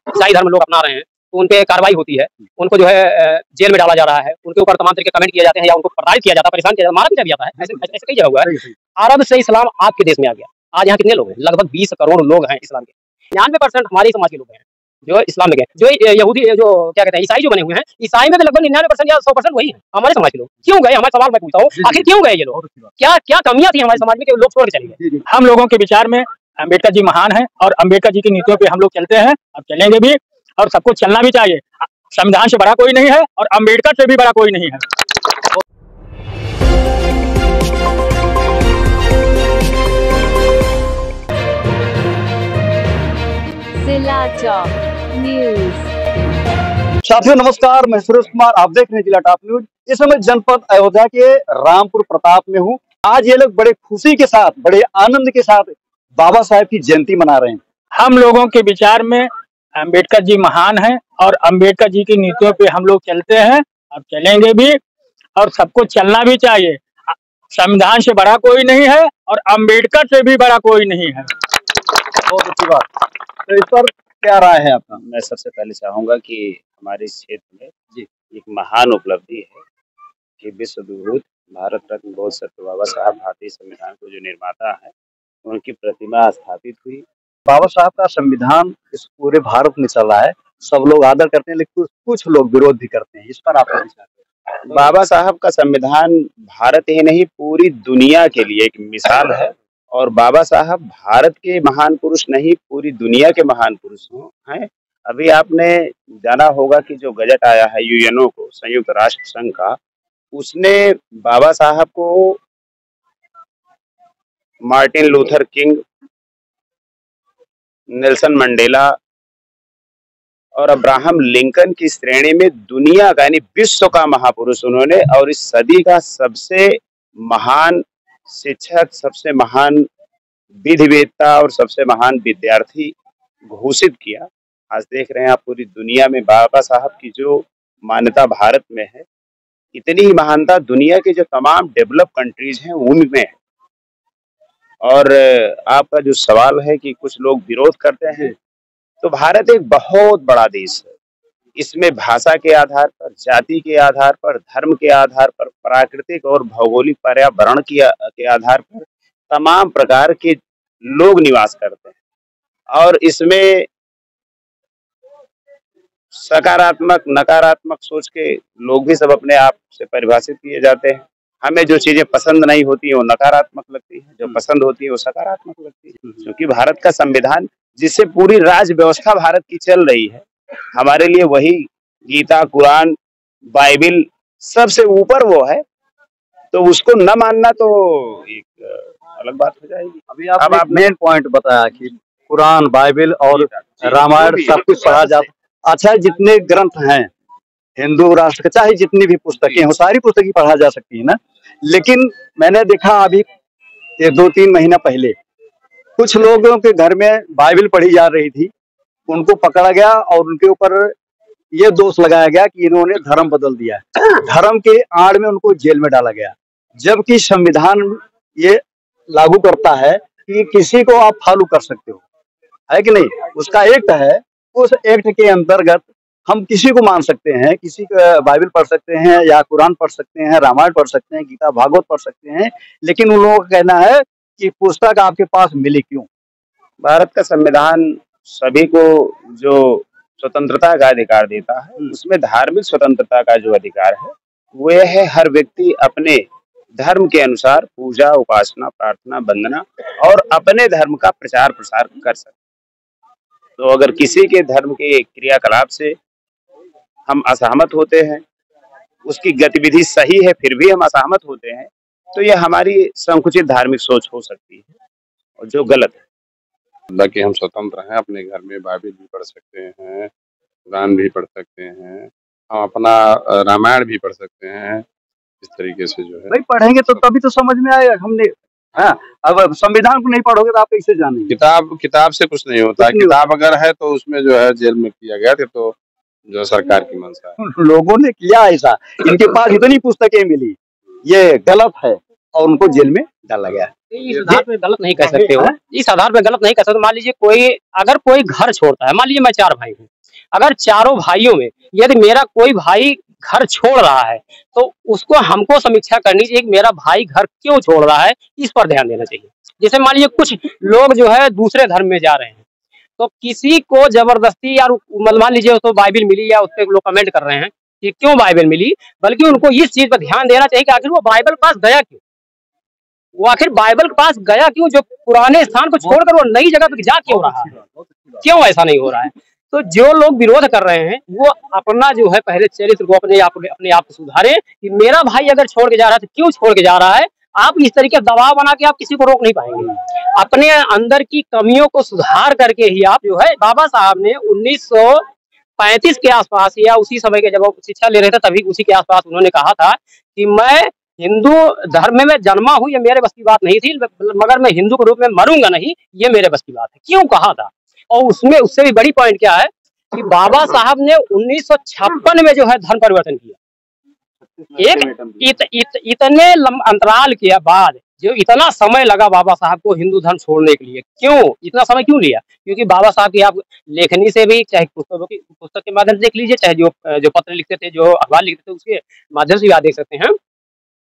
ईसाई धर्म लोग अपना रहे हैं तो उन पे कार्रवाई होती है, उनको जो है जेल में डाला जा रहा है, उनके ऊपर तमाम तरीके कमेंट किए जाते हैं या उनको प्रताड़ित किया जाता है, परेशान किया जाता है, मारा पीटा भी जाता है, ऐसे कई जगह हुआ है। अरब से इस्लाम आपके देश में आ गया। आज यहाँ कितने लोग हैं? लगभग 20 करोड़ लोग हैं इस्लाम के। 99% हमारे समाज के लोग हैं जो इस्लाम में गए। जो यहूदी जो क्या कहते हैं ईसाई जो बने हुए हैं, ईसाई में तो लगभग 99% या 100% वही है हमारे समाज के लोग। क्यों गए? हमारा सवाल मैं पूछता हूँ, आखिर क्यों गए ये लोग? क्या क्या कमियां थी हमारे समाज में कि लोग छोड़ के चले गए? हम लोगों के विचार में अम्बेडकर जी महान हैं और अम्बेडकर जी की नीतियों पे हम लोग चलते हैं, अब चलेंगे भी और सबको चलना भी चाहिए। संविधान से बड़ा कोई नहीं है और अम्बेडकर से भी बड़ा कोई नहीं है। साथियों नमस्कार, मैं सुरेश कुमार, आप देख रहे हैं जिला टॉप न्यूज। इस समय जनपद अयोध्या के रामपुर प्रताप में हूँ। आज ये लोग बड़े खुशी के साथ, बड़े आनंद के साथ बाबा साहेब की जयंती मना रहे हैं। हम लोगों के विचार में अम्बेडकर जी महान हैं और अम्बेडकर जी की नीतियों पे हम लोग चलते हैं, अब चलेंगे भी और सबको चलना भी चाहिए। संविधान से बड़ा कोई नहीं है और अम्बेडकर से भी बड़ा कोई नहीं है। बहुत अच्छी बात। तो इस पर क्या राय है आपका? मैं सबसे पहले चाहूंगा कि हमारे इस क्षेत्र में जी एक महान उपलब्धि है कि विश्व विभूत भारत रत्न बोध सत्य बाबा साहब भारतीय संविधान को जो निर्माता है उनकी प्रतिमा स्थापित हुई। बाबा साहब का संविधान इस पूरे भारत में चल रहा है, सब लोग आदर करते हैं, लेकिन कुछ लोग विरोध भी करते हैं। इस पर आपका विचार है? बाबा साहब का संविधान भारत ही नहीं पूरी दुनिया के लिए एक मिसाल है और बाबा साहब भारत के महान पुरुष नहीं पूरी दुनिया के महान पुरुष हैं। अभी आपने जाना होगा कि जो गजट आया है यूएनओ को, संयुक्त राष्ट्र संघ का, उसने बाबा साहब को Martin Luther king, Nelson Mandela और अब्राहम लिंकन की श्रेणी में दुनिया का यानी विश्व का महापुरुष उन्होंने और इस सदी का सबसे महान शिक्षक, सबसे महान विधिवेत्ता और सबसे महान विद्यार्थी घोषित किया। आज देख रहे हैं आप पूरी दुनिया में बाबा साहब की जो मान्यता भारत में है, इतनी ही महानता दुनिया के जो तमाम डेवलप कंट्रीज हैं उनमें है। और आपका जो सवाल है कि कुछ लोग विरोध करते हैं, तो भारत एक बहुत बड़ा देश है। इसमें भाषा के आधार पर, जाति के आधार पर, धर्म के आधार पर, प्राकृतिक और भौगोलिक पर्यावरण के आधार पर तमाम प्रकार के लोग निवास करते हैं और इसमें सकारात्मक नकारात्मक सोच के लोग भी सब अपने आप से परिभाषित किए जाते हैं। हमें जो चीजें पसंद नहीं होती है वो नकारात्मक लगती है, जो पसंद होती है वो सकारात्मक लगती है। क्योंकि भारत का संविधान जिससे पूरी राज व्यवस्था भारत की चल रही है, हमारे लिए वही गीता, कुरान, बाइबिल सबसे ऊपर वो है, तो उसको न मानना तो एक अलग बात हो जाएगी। अभी आप मेन पॉइंट बताया कि कुरान, बाइबिल और रामायण सब कुछ पढ़ा जाता। अच्छा, जितने ग्रंथ हैं हिंदू राष्ट्र के, चाहे जितनी भी पुस्तकें हो, सारी पुस्तकें पढ़ा जा सकती है ना। लेकिन मैंने देखा अभी 2-3 महीना पहले कुछ लोगों के घर में बाइबिल पढ़ी जा रही थी, उनको पकड़ा गया और उनके ऊपर ये दोष लगाया गया कि इन्होंने धर्म बदल दिया है। धर्म के आड़ में उनको जेल में डाला गया, जबकि संविधान ये लागू करता है कि किसी को आप फॉलो कर सकते हो, है कि नहीं। उसका एक्ट है, उस एक्ट के अंतर्गत हम किसी को मान सकते हैं, किसी का बाइबिल पढ़ सकते हैं या कुरान पढ़ सकते हैं, रामायण पढ़ सकते हैं, गीता भागवत पढ़ सकते हैं, लेकिन उन लोगों का कहना है कि पुस्तक आपके पास मिली क्यों। भारत का संविधान सभी को जो स्वतंत्रता का अधिकार देता है, उसमें धार्मिक स्वतंत्रता का जो अधिकार है वो है हर व्यक्ति अपने धर्म के अनुसार पूजा, उपासना, प्रार्थना, वंदना और अपने धर्म का प्रचार प्रसार कर सकते। तो अगर किसी के धर्म के क्रियाकलाप से हम असहमत होते हैं, उसकी गतिविधि सही है फिर भी हम असहमत होते हैं, तो यह हमारी संकुचित धार्मिक सोच हो सकती है और जो गलत है। बाकी हम स्वतंत्र हैं, अपने घर में बाइबिल भी पढ़ सकते हैं, कुरान भी पढ़ सकते हैं, हम अपना रामायण भी पढ़ सकते हैं। इस तरीके से जो है भाई पढ़ेंगे तो तभी तो समझ में आएगा। हमने अब संविधान को नहीं पढ़ोगे तो आप कैसे जानेंगे? किताब से कुछ नहीं होता। किताब अगर है तो उसमें जो है जेल में किया गया तो जो सरकार की मंशा है। लोगों ने किया ऐसा, इनके पास इतनी पुस्तकें मिली, ये गलत है और उनको जेल में डाला गया। इस आधार पे गलत नहीं कह सकते हो, इस आधार पे गलत नहीं कह सकते। मान लीजिए अगर कोई घर छोड़ता है, मान लीजिए मैं 4 भाई हूँ, अगर चारों भाइयों में यदि मेरा कोई भाई घर छोड़ रहा है तो उसको हमको समीक्षा करनी चाहिए कि मेरा भाई घर क्यों छोड़ रहा है, इस पर ध्यान देना चाहिए। जैसे मान लीजिए कुछ लोग जो है दूसरे धर्म में जा रहे हैं, तो किसी को जबरदस्ती या मान लीजिए उसको बाइबिल मिली या उस पर लोग कमेंट कर रहे हैं कि क्यों बाइबिल मिली, बल्कि उनको इस चीज पर ध्यान देना चाहिए कि आखिर वो बाइबल के पास गया क्यों, वो आखिर बाइबल के पास गया क्यों, जो पुराने स्थान को छोड़कर वो नई जगह पे जा क्यों रहा है, क्यों ऐसा नहीं हो रहा है। तो जो लोग विरोध कर रहे हैं वो अपना जो है पहले चरित्र को अपने आप को सुधारे कि मेरा भाई अगर छोड़ के जा रहा है तो क्यों छोड़ के जा रहा है। आप इस तरीके का दबाव बना के आप किसी को रोक नहीं पाएंगे। अपने अंदर की कमियों को सुधार करके ही आप जो है, बाबा साहब ने 1935 के आसपास या उसी समय के जब वो शिक्षा ले रहे थे तभी उसी के आसपास उन्होंने कहा था कि मैं हिंदू धर्म में जन्मा हूँ, ये मेरे बस की बात नहीं थी, मगर मैं हिंदू के रूप में मरूंगा नहीं, ये मेरे बस की बात है। क्यों कहा था, और उसमें उससे भी बड़ी पॉइंट क्या है कि बाबा साहब ने 1956 में जो है धर्म परिवर्तन किया। इतने अंतराल के बाद जो इतना समय लगा बाबा साहब को हिंदू धर्म छोड़ने के लिए, क्यों इतना समय क्यों लिया? क्योंकि बाबा साहब की आप लेखनी से भी, चाहे पुस्तक के माध्यम से देख लीजिए, चाहे जो पत्र लिखते थे, जो अखबार लिखते थे, उसके माध्यम से भी आप देख सकते हैं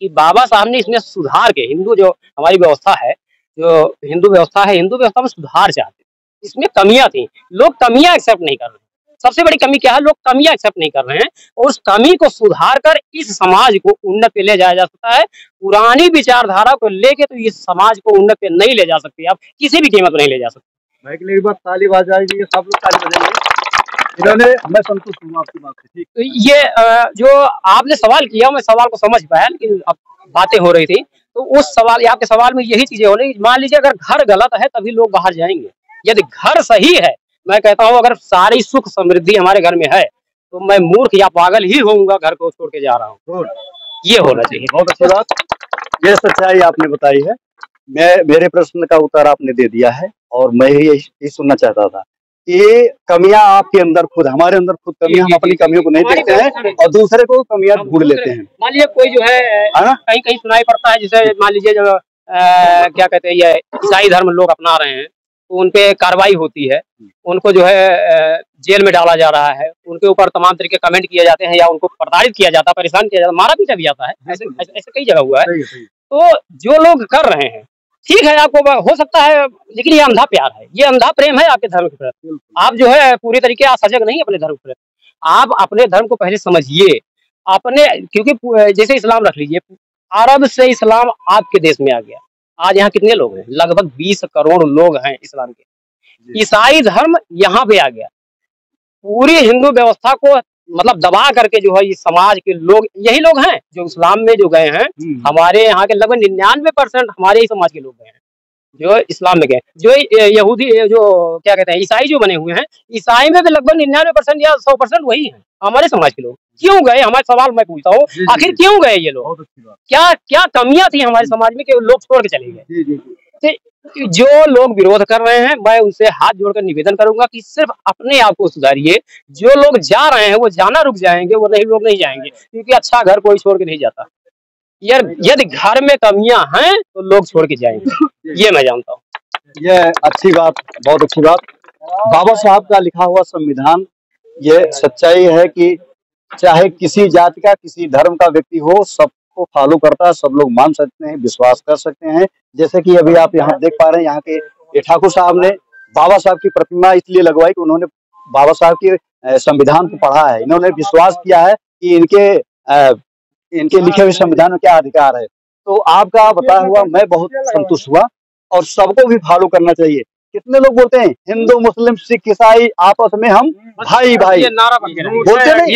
कि बाबा साहब ने इसमें सुधार के, हिंदू जो हमारी व्यवस्था है, जो हिंदू व्यवस्था है, हिंदू व्यवस्था में सुधार चाहते, इसमें कमियां थी, लोग कमियां एक्सेप्ट नहीं कर रहे हैं। सबसे बड़ी कमी क्या है, लोग कमियां एक्सेप्ट नहीं कर रहे हैं, और उस कमी को सुधार कर इस समाज को उन्नत पे ले जाया जा सकता है। पुरानी विचारधारा को लेके तो इस समाज को उन्नत पे नहीं ले जा सकते, आप किसी भी कीमत नहीं ले जा सकते। मैं के लिए एक बार ताली बजाएंगे, सब लोग ताली बजाएंगे। इन्होंने, मैं संतुष्ट हूँ आपकी बात से। ठीक, तो ये जो आपने सवाल किया, मैं सवाल को समझ पाया, लेकिन अब बातें हो रही थी तो उस सवाल, आपके सवाल में यही चीजें हो रही। मान लीजिए अगर घर गलत है तभी लोग बाहर जाएंगे, यदि घर सही है, मैं कहता हूँ अगर सारी सुख समृद्धि हमारे घर में है तो मैं मूर्ख या पागल ही होऊंगा घर को छोड़ के जा रहा हूँ, ये होना चाहिए। बहुत अच्छी बात, ये सच्चाई आपने बताई है। मेरे प्रश्न का उत्तर आपने दे दिया है, और मैं यही सुनना चाहता था कि कमियां आपके अंदर खुद, हमारे अंदर खुद कमियां, हम अपनी कमियों को नहीं देखते हैं और दूसरे को कमियां ढूंढ लेते हैं। मान लीजिए कोई जो है कहीं कहीं सुनाई पड़ता है, जैसे मान लीजिए जो क्या कहते हैं, ये ईसाई धर्म लोग अपना रहे हैं तो उन पे कार्रवाई होती है, उनको जो है जेल में डाला जा रहा है, उनके ऊपर तमाम तरीके कमेंट किए जाते हैं या उनको प्रताड़ित किया जाता है, परेशान किया जाता है, मारा पीटा भी जाता है, ऐसे कई जगह हुआ है। तो जो लोग कर रहे हैं, ठीक है, आपको हो सकता है, लेकिन ये अंधा प्यार है, ये अंधा प्रेम है आपके धर्म के प्रति। आप जो है पूरी तरीके आप सजग नहीं अपने धर्म के प्रति, आप अपने धर्म को पहले समझिए अपने, क्योंकि जैसे इस्लाम रख लीजिए, अरब से इस्लाम आपके देश में आ गया, आज यहाँ कितने लोग हैं, लगभग 20 करोड़ लोग हैं इस्लाम के। ईसाई धर्म यहाँ पे आ गया, पूरी हिंदू व्यवस्था को मतलब दबा करके जो है इस समाज के लोग, यही लोग हैं जो इस्लाम में जो गए हैं। हमारे यहाँ के लगभग 99% हमारे ही समाज के लोग गए हैं जो इस्लाम में गए। जो यहूदी, जो क्या कहते हैं, ईसाई जो बने हुए हैं, ईसाई में भी लगभग 99% या 100% वही हैं हमारे समाज के लोग। क्यों गए, हमारे सवाल मैं पूछता हूँ, आखिर क्यों गए ये लोग? क्या क्या कमियां थी हमारे समाज में कि लोग छोड़ के चले गए? जो लोग विरोध कर रहे हैं, मैं उनसे हाथ जोड़कर निवेदन करूंगा कि सिर्फ अपने आप को सुधारिए। जो लोग जा रहे हैं वो जाना रुक जाएंगे, वो नहीं, लोग नहीं जाएंगे, क्योंकि अच्छा घर कोई छोड़ के नहीं जाता। यदि घर में कमियां हैं तो लोग छोड़ के जाएंगे, ये मैं जानता हूँ। ये अच्छी बात, बहुत अच्छी बात। बाबा साहब का लिखा हुआ संविधान, ये सच्चाई है कि चाहे किसी जाति का, किसी धर्म का व्यक्ति हो, सबको फॉलो करता है, सब लोग मान सकते हैं, विश्वास कर सकते हैं। जैसे कि अभी आप यहाँ देख पा रहे हैं, यहाँ के ये ठाकुर साहब ने बाबा साहब की प्रतिमा इसलिए लगवाई कि उन्होंने बाबा साहब के संविधान को पढ़ा है, इन्होंने विश्वास किया है कि इनके लिखे हुए संविधान में क्या अधिकार है। तो आपका बताया हुआ मैं बहुत संतुष्ट हुआ, और सबको भी फॉलो करना चाहिए। कितने लोग बोलते हैं हिंदू मुस्लिम सिख ईसाई आपस में हम भाई भाई, ये नारा बन के रह बोलते नहीं,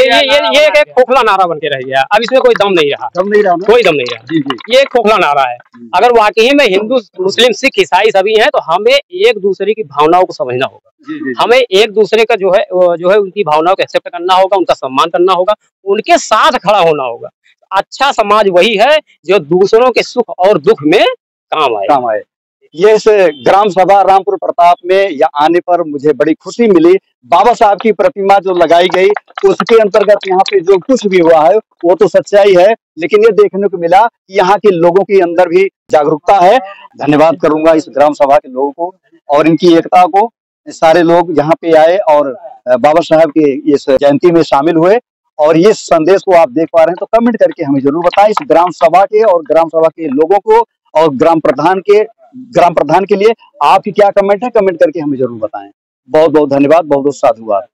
ये एक खोखला नारा बन के रह गया। अब इसमें कोई दम नहीं रहा, कोई दम नहीं रहा। जी जी, ये एक खोखला नारा है। अगर वाकई में हिंदू मुस्लिम सिख ईसाई सभी हैं तो हमें एक दूसरे की भावनाओं को समझना होगा, हमें एक दूसरे का जो है उनकी भावनाओं को एक्सेप्ट करना होगा, उनका सम्मान करना होगा, उनके साथ खड़ा होना होगा। अच्छा समाज वही है जो दूसरों के सुख और दुख में काम आए। ये इस ग्राम सभा रामपुर प्रताप में या आने पर मुझे बड़ी खुशी मिली। बाबा साहब की प्रतिमा जो लगाई गई उसके अंतर्गत यहाँ पे जो कुछ भी हुआ है वो तो सच्चाई है, लेकिन ये देखने को मिला कि यहाँ के लोगों के अंदर भी जागरूकता है। धन्यवाद करूंगा इस ग्राम सभा के लोगों को और इनकी एकता को, सारे लोग यहाँ पे आए और बाबा साहब के इस जयंती में शामिल हुए। और ये संदेश को आप देख पा रहे हैं, तो कमेंट करके हमें जरूर बताएं इस ग्राम सभा के और ग्राम सभा के लोगों को और ग्राम प्रधान के लिए आपकी क्या कमेंट है, कमेंट करके हमें जरूर बताएं। बहुत बहुत धन्यवाद, बहुत बहुत साधुवाद।